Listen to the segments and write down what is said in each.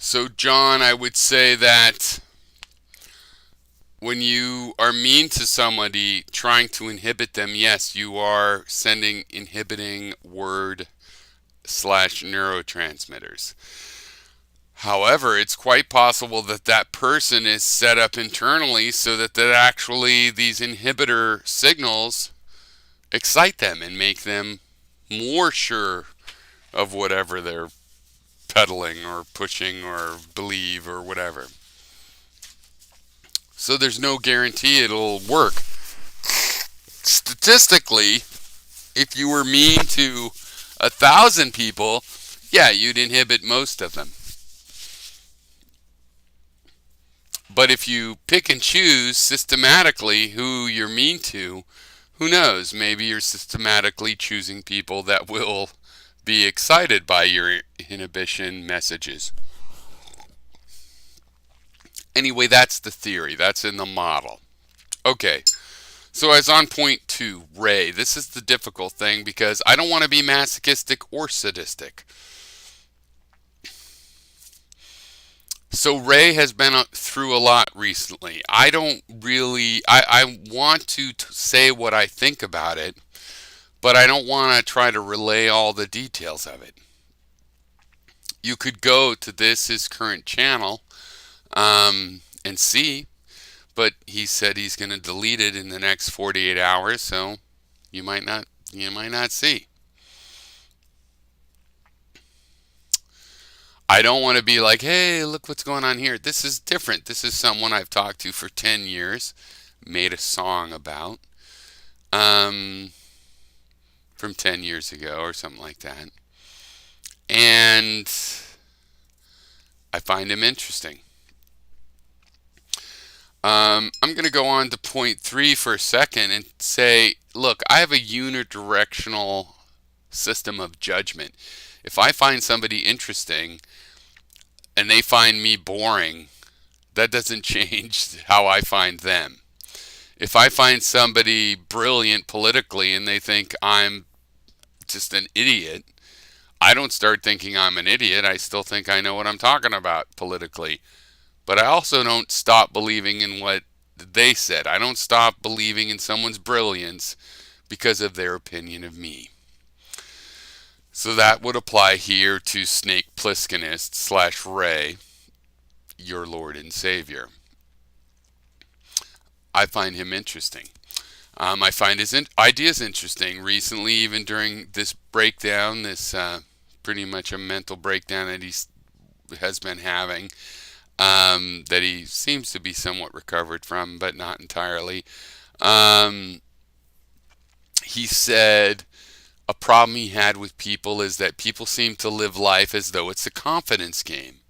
So, John, I would say that when you are mean to somebody, trying to inhibit them, yes, you are sending inhibiting word slash neurotransmitters. However, it's quite possible that that person is set up internally so that actually these inhibitor signals excite them and make them more sure of whatever they're peddling or pushing or believe or whatever. So there's no guarantee it'll work. Statistically, if you were mean to 1,000 people, yeah, you'd inhibit most of them. But if you pick and choose systematically who you're mean to, who knows? Maybe you're systematically choosing people that will be excited by your inhibition messages. Anyway, that's the theory. That's in the model. Okay, so as on point two, Ray, this is the difficult thing because I don't want to be masochistic or sadistic. So Ray has been through a lot recently. I don't really, I want to say what I think about it, but I don't want to try to relay all the details of it. You could go to his current channel, and see, but he said he's going to delete it in the next 48 hours, so you might not, you might not see. I don't want to be like, hey, look what's going on here. This is different. This is someone I've talked to for 10 years, made a song about, um, from 10 years ago or something like that. And I find him interesting. I'm going to go on to point three for a second and say, look, I have a unidirectional system of judgment. If I find somebody interesting and they find me boring, that doesn't change how I find them. If I find somebody brilliant politically and they think I'm just an idiot, I don't start thinking I'm an idiot. I still think I know what I'm talking about politically. But I also don't stop believing in what they said. I don't stop believing in someone's brilliance because of their opinion of me. So that would apply here to Snake Plisskenist slash Ray, your Lord and Savior. I find him interesting. I find his ideas interesting. Recently, even during this breakdown, this pretty much a mental breakdown that he has been having, that he seems to be somewhat recovered from, but not entirely. Um, he said a problem he had with people is that people seem to live life as though it's a confidence game.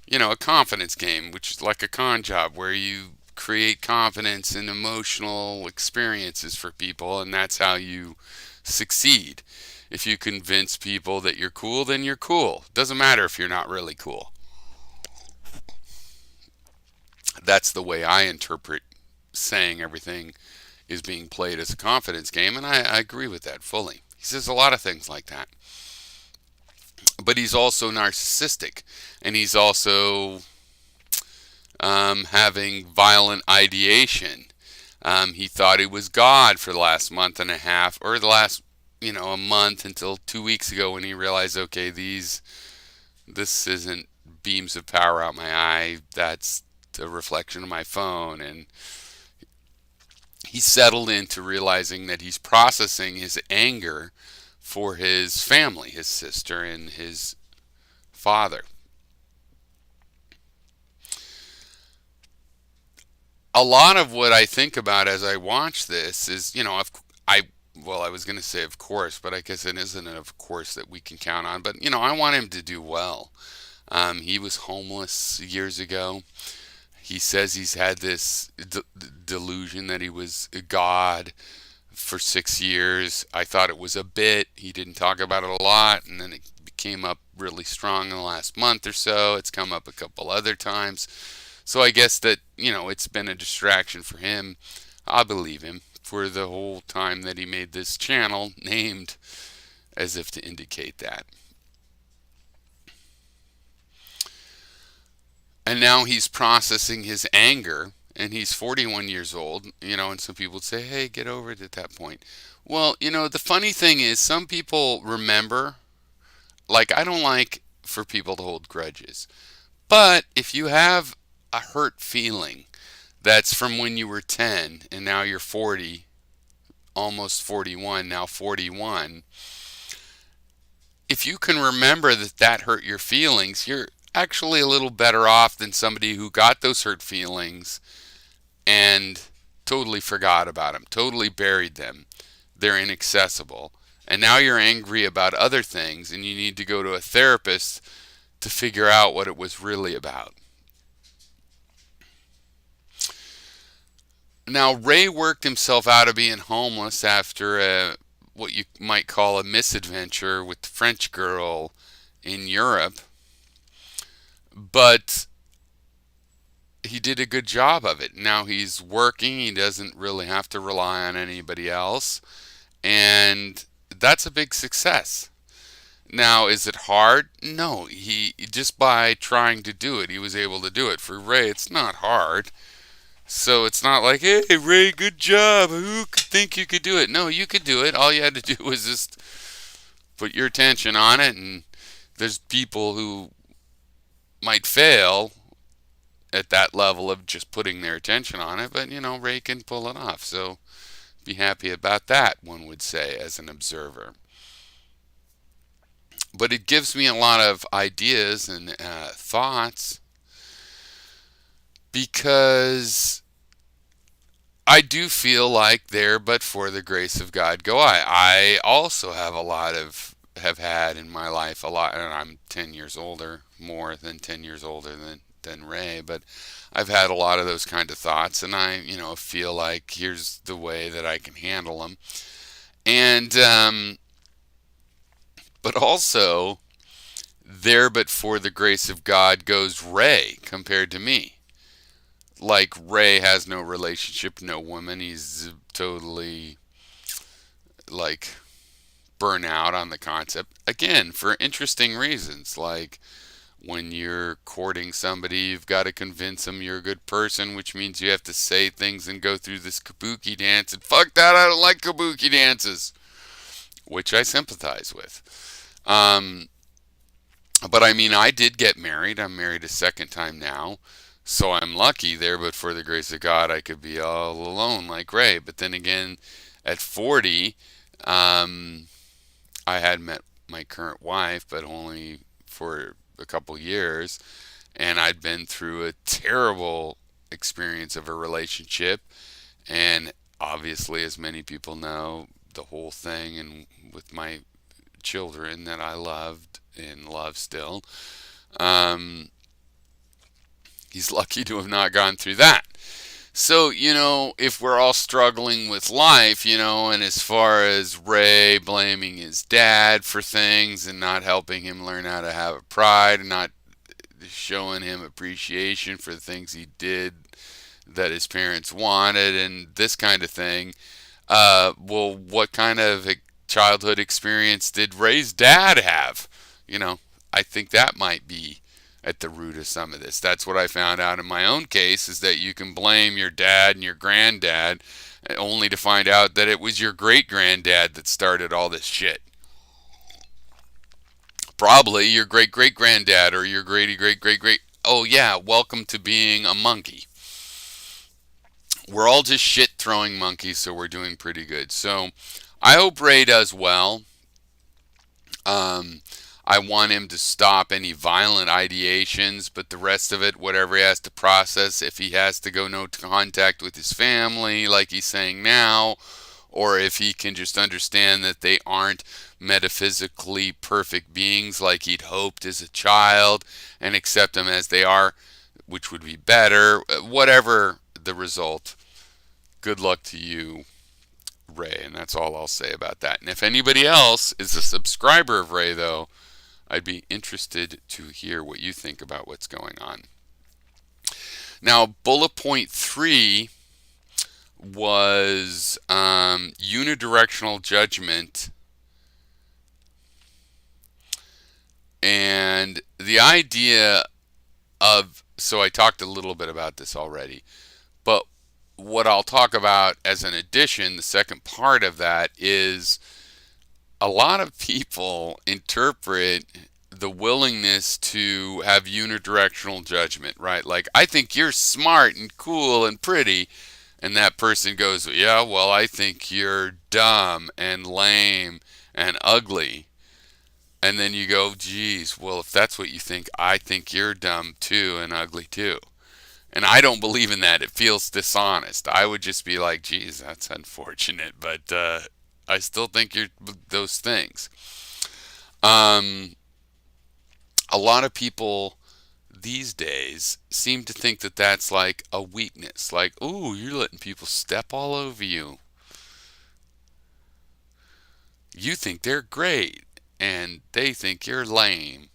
You know, a confidence game, which is like a con job where you create confidence and emotional experiences for people, and that's how you succeed. If you convince people that you're cool, then you're cool. Doesn't matter if you're not really cool. That's the way I interpret saying everything is being played as a confidence game, and I agree with that fully. He says a lot of things like that. But he's also narcissistic, and he's also having violent ideation. He thought he was God for the last month and a half, or the last, a month until 2 weeks ago when he realized, okay, this isn't beams of power out my eye. That's a reflection of my phone, and he settled into realizing that he's processing his anger for his family, his sister and his father. A lot of what I think about as I watch this is, I well, I was going to say of course, but I guess it isn't of course that we can count on. But I want him to do well. He was homeless years ago. He says he's had this delusion that he was a god for 6 years. I thought it was a bit. He didn't talk about it a lot, and then it came up really strong in the last month or so. It's come up a couple other times. So I guess that, it's been a distraction for him. I believe him for the whole time that he made this channel named as if to indicate that. And now he's processing his anger, and he's 41 years old, and some people would say, hey, get over it at that point. Well, the funny thing is, some people remember, like, I don't like for people to hold grudges. But if you have a hurt feeling that's from when you were 10 and now you're 40, almost 41, now 41, if you can remember that that hurt your feelings, you're actually a little better off than somebody who got those hurt feelings and totally forgot about them, totally buried them. They're inaccessible. And now you're angry about other things and you need to go to a therapist to figure out what it was really about. Now, Ray worked himself out of being homeless after what you might call a misadventure with the French girl in Europe, but he did a good job of it. Now he's working, he doesn't really have to rely on anybody else, and that's a big success. Now, is it hard? No, he just by trying to do it, he was able to do it. For Ray, it's not hard. So it's not like, hey, Ray, good job. Who could think you could do it? No, you could do it. All you had to do was just put your attention on it. And there's people who might fail at that level of just putting their attention on it. But, Ray can pull it off. So be happy about that, one would say, as an observer. But it gives me a lot of ideas and thoughts because I do feel like there, but for the grace of God, go I. I also have had in my life a lot, and I'm 10 years older, more than 10 years older than Ray, but I've had a lot of those kind of thoughts, and I, feel like here's the way that I can handle them. And, but also, there, but for the grace of God goes Ray compared to me. Like, Ray has no relationship, no woman. He's totally, like, burnt out on the concept. Again, for interesting reasons. Like, when you're courting somebody, you've got to convince them you're a good person, which means you have to say things and go through this kabuki dance. And fuck that, I don't like kabuki dances, which I sympathize with. But I mean, I did get married. I'm married a second time now. So I'm lucky there, but for the grace of God, I could be all alone like Ray. But then again, at 40, I had met my current wife, but only for a couple years. And I'd been through a terrible experience of a relationship. And obviously, as many people know, the whole thing, and with my children that I loved and love still, he's lucky to have not gone through that. So, if we're all struggling with life, and as far as Ray blaming his dad for things and not helping him learn how to have a pride and not showing him appreciation for the things he did that his parents wanted and this kind of thing, well, what kind of a childhood experience did Ray's dad have? I think that might be at the root of some of this. That's what I found out in my own case, is that you can blame your dad and your granddad only to find out that it was your great granddad that started all this shit. Probably your great great granddad or your great great great great. Oh yeah, welcome to being a monkey. We're all just shit throwing monkeys, so we're doing pretty good. So I hope Ray does well. I want him to stop any violent ideations, but the rest of it, whatever he has to process, if he has to go no contact with his family, like he's saying now, or if he can just understand that they aren't metaphysically perfect beings like he'd hoped as a child, and accept them as they are, which would be better. Whatever the result, good luck to you, Ray, and that's all I'll say about that. And if anybody else is a subscriber of Ray, though, I'd be interested to hear what you think about what's going on. Now, bullet point 3 was unidirectional judgment. And the idea So I talked a little bit about this already, but what I'll talk about as an addition, the second part of that is a lot of people interpret the willingness to have unidirectional judgment, right? Like, I think you're smart and cool and pretty, and that person goes, yeah, well, I think you're dumb and lame and ugly. And then you go, geez, well, if that's what you think, I think you're dumb too and ugly too. And I don't believe in that. It feels dishonest. I would just be like, geez, that's unfortunate, but I still think you're those things. Um, a lot of people these days seem to think that that's like a weakness. Like, ooh, you're letting people step all over you. You think they're great, and they think you're lame.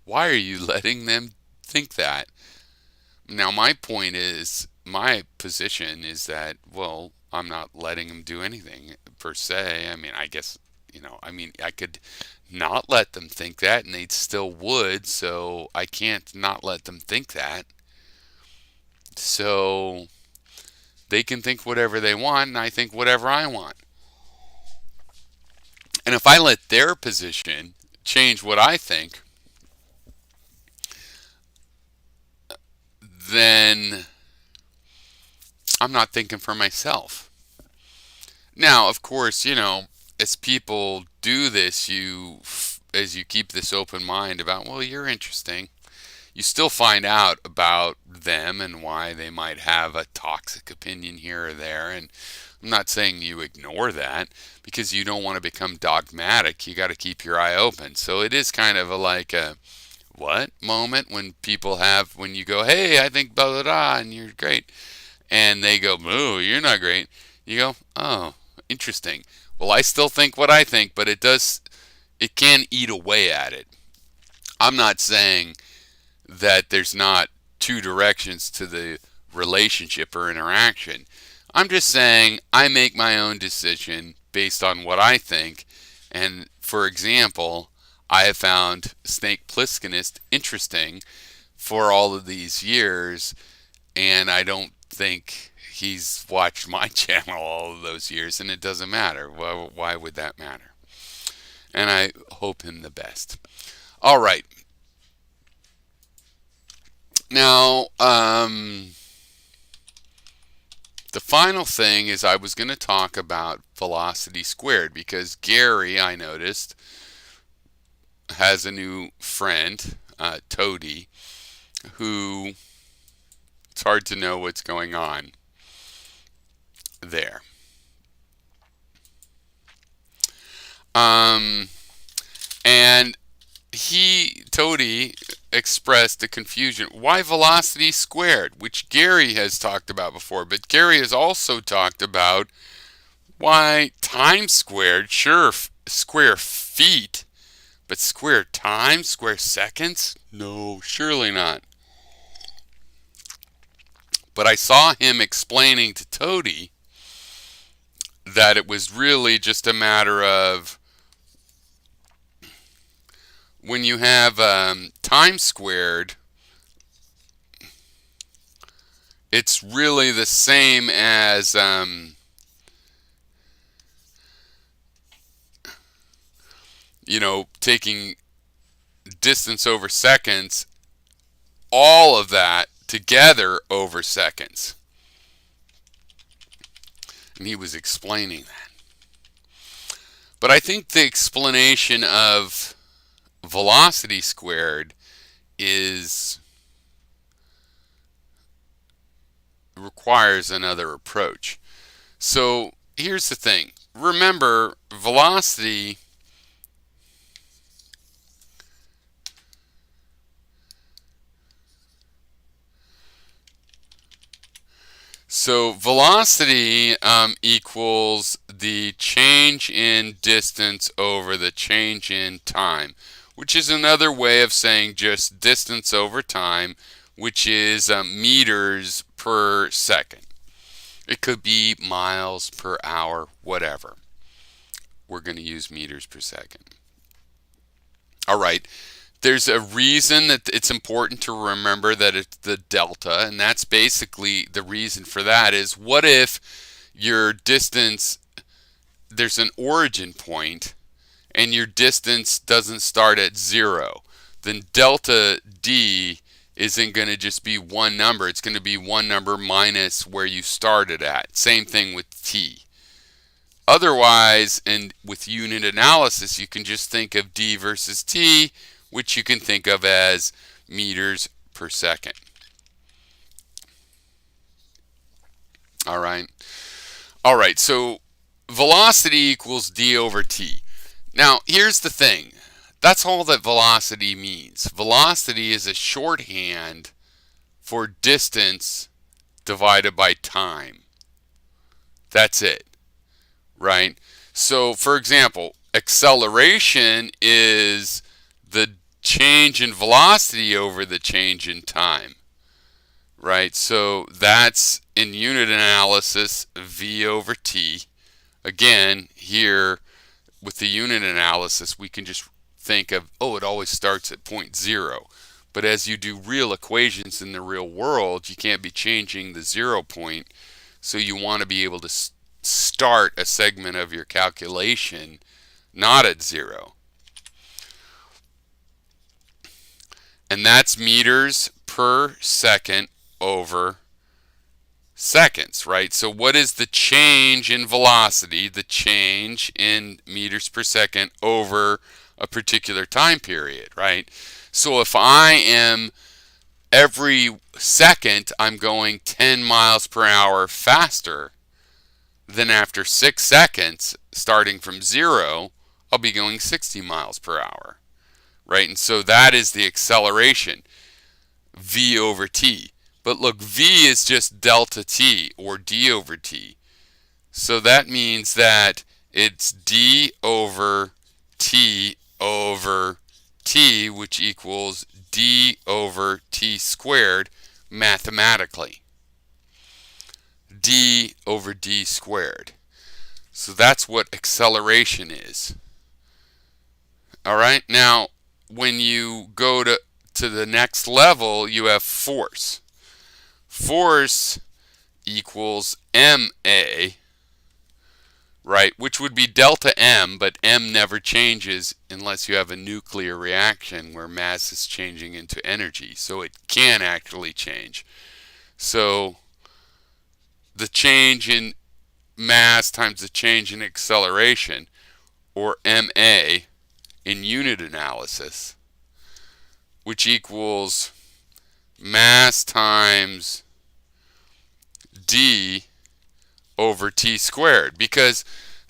Why are you letting them think that? Now, my position is that, well, I'm not letting them do anything per se. I mean, I guess, I could not let them think that and they still would, so I can't not let them think that. So they can think whatever they want and I think whatever I want. And if I let their position change what I think, then I'm not thinking for myself. Now, of course, as people do this, as you keep this open mind about, well, you're interesting, you still find out about them and why they might have a toxic opinion here or there. And I'm not saying you ignore that because you don't want to become dogmatic. You got to keep your eye open. So it is kind of like a what moment when people have, when you go, hey, I think blah, blah, blah, and you're great. And they go, oh, you're not great. You go, oh, interesting. Well, I still think what I think, but it can eat away at it. I'm not saying that there's not two directions to the relationship or interaction. I'm just saying I make my own decision based on what I think. And for example, I have found Snake Plisskenist interesting for all of these years, and I don't think he's watched my channel all of those years, and it doesn't matter. Well, why would that matter? And I hope him the best. All right. Now, the final thing is I was going to talk about velocity squared because Gary, I noticed, has a new friend, Toady, who it's hard to know what's going on there. And Toady expressed the confusion. Why velocity squared? Which Gary has talked about before, but Gary has also talked about why time squared, sure, square feet, but square time, square seconds? No, surely not. But I saw him explaining to Toady that it was really just a matter of when you have time squared, it's really the same as taking distance over seconds, all of that together over seconds. And he was explaining that. But I think the explanation of velocity squared requires another approach. So here's the thing. Remember, velocity equals the change in distance over the change in time, which is another way of saying just distance over time, which is meters per second. It could be miles per hour, whatever. We're going to use meters per second. All right. There's a reason that it's important to remember that it's the delta, and that's basically the reason for that is what if your distance, there's an origin point and your distance doesn't start at 0, then delta D isn't going to just be one number. It's going to be one number minus where you started at. Same thing with T. Otherwise, and with unit analysis, you can just think of D versus T, which you can think of as meters per second. All right. All right, so velocity equals D over T. Now, here's the thing. That's all that velocity means. Velocity is a shorthand for distance divided by time. That's it, right? So, for example, acceleration is the change in velocity over the change in time, right? So that's in unit analysis v over t. Again, here with the unit analysis, we can just think of, oh, it always starts at point 0. But as you do real equations in the real world, you can't be changing the 0 point. So you want to be able to start a segment of your calculation not at 0. And that's meters per second over seconds, right? So what is the change in velocity, the change in meters per second over a particular time period, right? So if I am every second I'm going 10 miles per hour faster, then after 6 seconds, starting from 0, I'll be going 60 miles per hour, right? And so that is the acceleration, v over t. But look, v is just delta t, or d over t. So that means that it's d over t, which equals d over t squared mathematically. D over d squared. So that's what acceleration is. All right, now when you go to the next level, you have force. Force equals ma, right, which would be delta m, but m never changes unless you have a nuclear reaction where mass is changing into energy. So it can actually change. So the change in mass times the change in acceleration, or ma, in unit analysis, which equals mass times d over t squared, because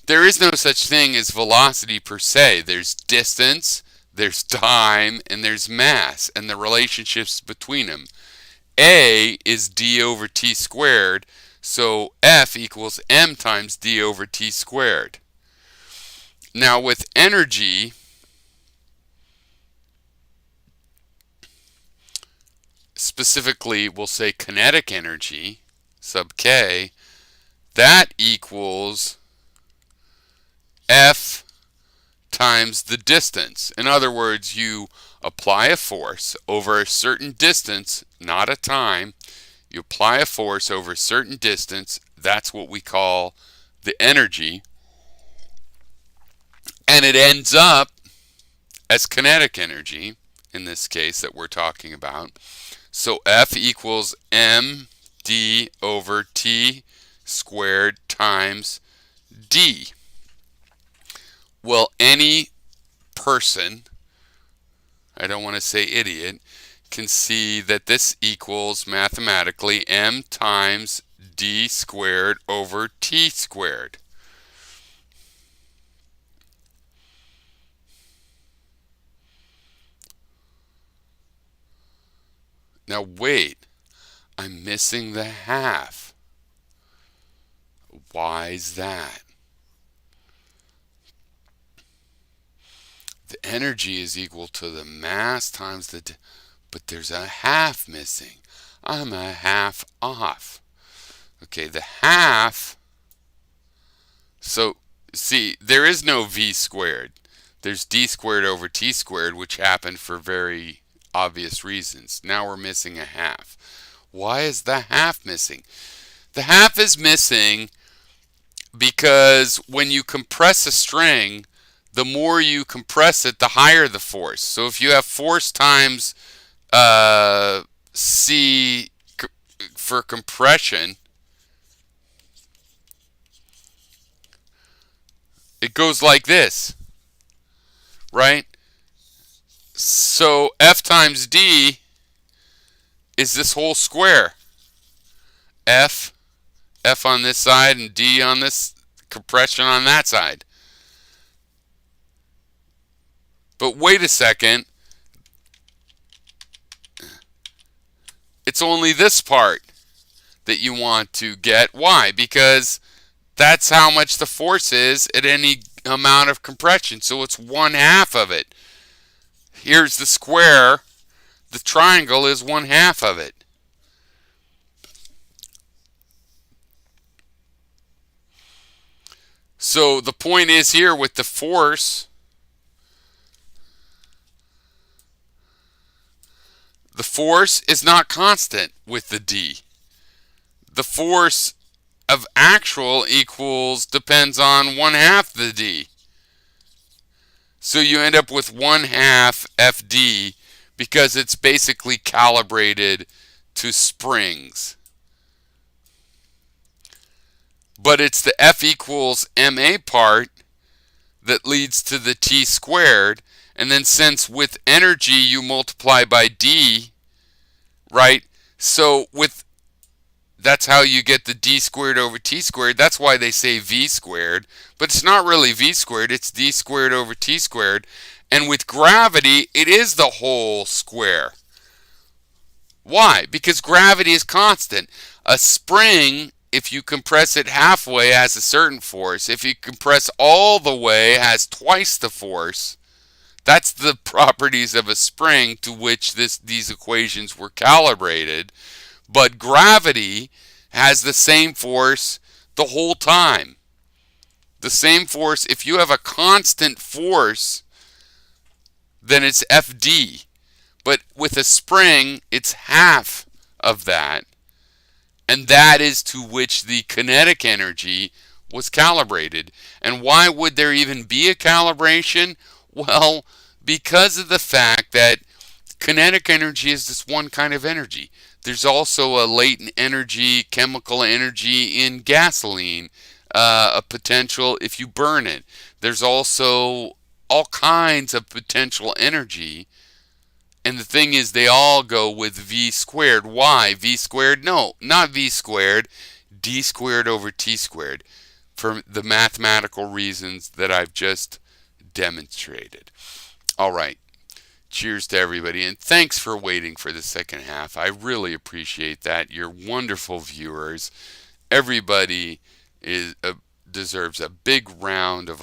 there is no such thing as velocity per se. There's distance, there's time, and there's mass, and the relationships between them. A is d over t squared, so F equals m times d over t squared. Now with energy, specifically we'll say kinetic energy, sub k, that equals F times the distance. In other words, you apply a force over a certain distance, not a time. You apply a force over a certain distance, that's what we call the energy, and it ends up as kinetic energy, in this case that we're talking about. So F equals md over t squared times d. Well, any person, I don't want to say idiot, can see that this equals mathematically m times d squared over t squared. Now wait, I'm missing the half. Why is that? The energy is equal to the mass times the, but there's a half missing. I'm a half off. Okay, the half, so see, there is no v squared. There's d squared over t squared, which happened for very obvious reasons. Now we're missing a half. Why is the half missing? The half is missing because when you compress a string, the more you compress it, the higher the force. So if you have force times C for compression, it goes like this, right? So F times D is this whole square. F on this side and D on this, compression on that side. But wait a second. It's only this part that you want to get. Why? Because that's how much the force is at any amount of compression. So it's 1/2 of it. Here's the square. The triangle is 1/2 of it. So the point is here with the force, the force is not constant with the D. The force of actual equals depends on 1/2 the D. So you end up with 1/2 FD because it's basically calibrated to springs. But it's the F equals MA part that leads to the T squared. And then since with energy you multiply by D, right? So that's how you get the D squared over T squared. That's why they say V squared. But it's not really V squared. It's D squared over T squared. And with gravity, it is the whole square. Why? Because gravity is constant. A spring, if you compress it halfway, has a certain force. If you compress all the way, it has twice the force. That's the properties of a spring to which these equations were calibrated. But gravity has the same force the whole time. The same force. If you have a constant force, then it's FD. But with a spring, it's half of that. And that is to which the kinetic energy was calibrated. And why would there even be a calibration? Well, because of the fact that kinetic energy is this one kind of energy. There's also a latent energy, chemical energy in gasoline, a potential if you burn it. There's also all kinds of potential energy. And the thing is, they all go with V squared. Why? V squared? No, not V squared. D squared over T squared. For the mathematical reasons that I've just demonstrated. All right. Cheers to everybody. And thanks for waiting for the second half. I really appreciate that. You're wonderful viewers. Everybody deserves a big round of